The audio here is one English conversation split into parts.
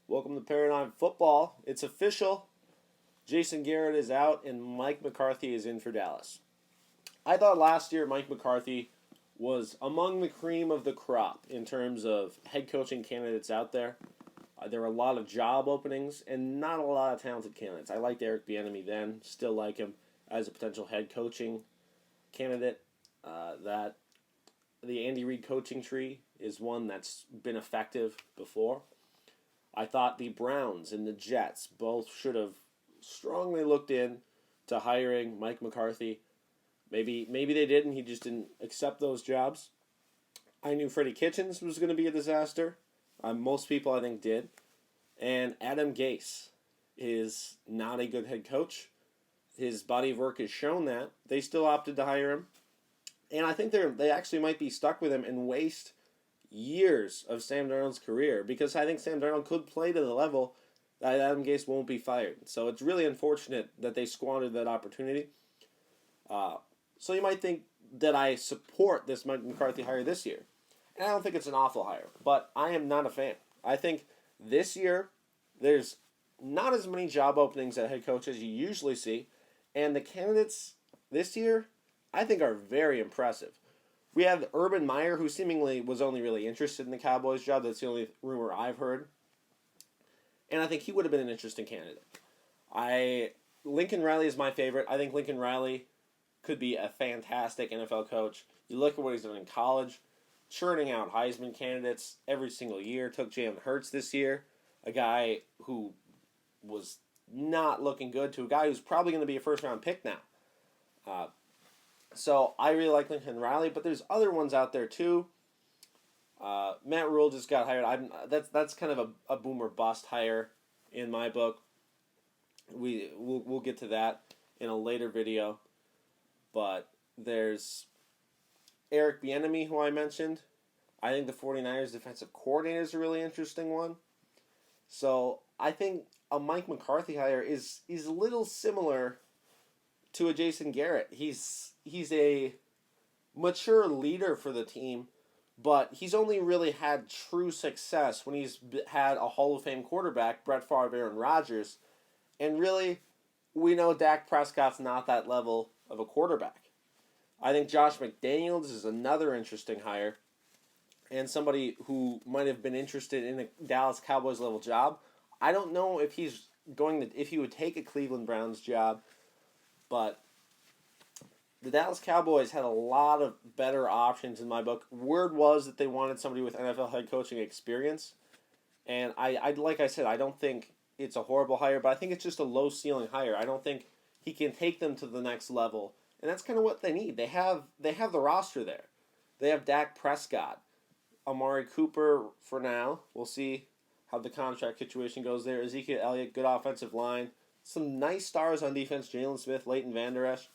Welcome to Paradigm Football. It's official. Jason Garrett is out and Mike McCarthy is in for Dallas. I thought last year Mike McCarthy was among the cream of the crop in terms of head coaching candidates out there. There were a lot of job openings and not a lot of talented candidates. I liked Eric Bieniemy then, still like him as a potential head coaching candidate. That the Andy Reid coaching tree is one that's been effective before. I thought the Browns and the Jets both should have strongly looked in to hiring Mike McCarthy. Maybe they didn't. He just didn't accept those jobs. I knew Freddie Kitchens was going to be a disaster. Most people, I think, did. And Adam Gase is not a good head coach. His body of work has shown that. They still opted to hire him. And I think they actually might be stuck with him and waste years of Sam Darnold's career, because I think Sam Darnold could play to the level that Adam Gase won't be fired. So it's really unfortunate that they squandered that opportunity. So you might think that I support this Mike McCarthy hire this year. And I don't think it's an awful hire, but I am not a fan. I think this year there's not as many job openings at head coach as you usually see, and the candidates this year I think are very impressive. We have Urban Meyer, who seemingly was only really interested in the Cowboys job. That's the only rumor I've heard. And I think he would have been an interesting candidate. Lincoln Riley is my favorite. I think Lincoln Riley could be a fantastic NFL coach. You look at what he's done in college, churning out Heisman candidates every single year. Took Jalen Hurts this year, a guy who was not looking good, to a guy who's probably going to be a first-round pick now. So I really like Lincoln Riley, but there's other ones out there too. Matt Rule just got hired. That's kind of a boomer bust hire in my book. We'll get to that in a later video. But there's Eric Bieniemy, who I mentioned. I think the 49ers defensive coordinator is a really interesting one. So I think a Mike McCarthy hire is a little similar to a Jason Garrett. He's a mature leader for the team, but he's only really had true success when he's had a Hall of Fame quarterback, Brett Favre, Aaron Rodgers, and really, we know Dak Prescott's not that level of a quarterback. I think Josh McDaniels is another interesting hire, and somebody who might have been interested in a Dallas Cowboys level job. I don't know if he would take a Cleveland Browns job, but the Dallas Cowboys had a lot of better options in my book. Word was that they wanted somebody with NFL head coaching experience. And like I said, I don't think it's a horrible hire, but I think it's just a low ceiling hire. I don't think he can take them to the next level. And that's kind of what they need. They have the roster there. They have Dak Prescott, Amari Cooper for now. We'll see how the contract situation goes there. Ezekiel Elliott, good offensive line. Some nice stars on defense, Jalen Smith, Leighton Vander Esch.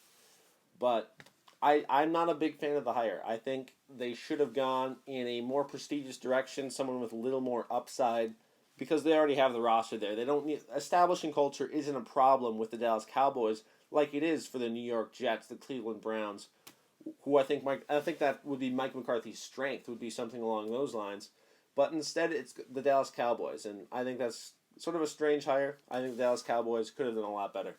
But I'm not a big fan of the hire. I think they should have gone in a more prestigious direction, someone with a little more upside, because they already have the roster there. They don't need establishing culture isn't a problem with the Dallas Cowboys like it is for the New York Jets, the Cleveland Browns, who I think that would be Mike McCarthy's strength, would be something along those lines. But instead, it's the Dallas Cowboys, and I think that's sort of a strange hire. I think the Dallas Cowboys could have done a lot better.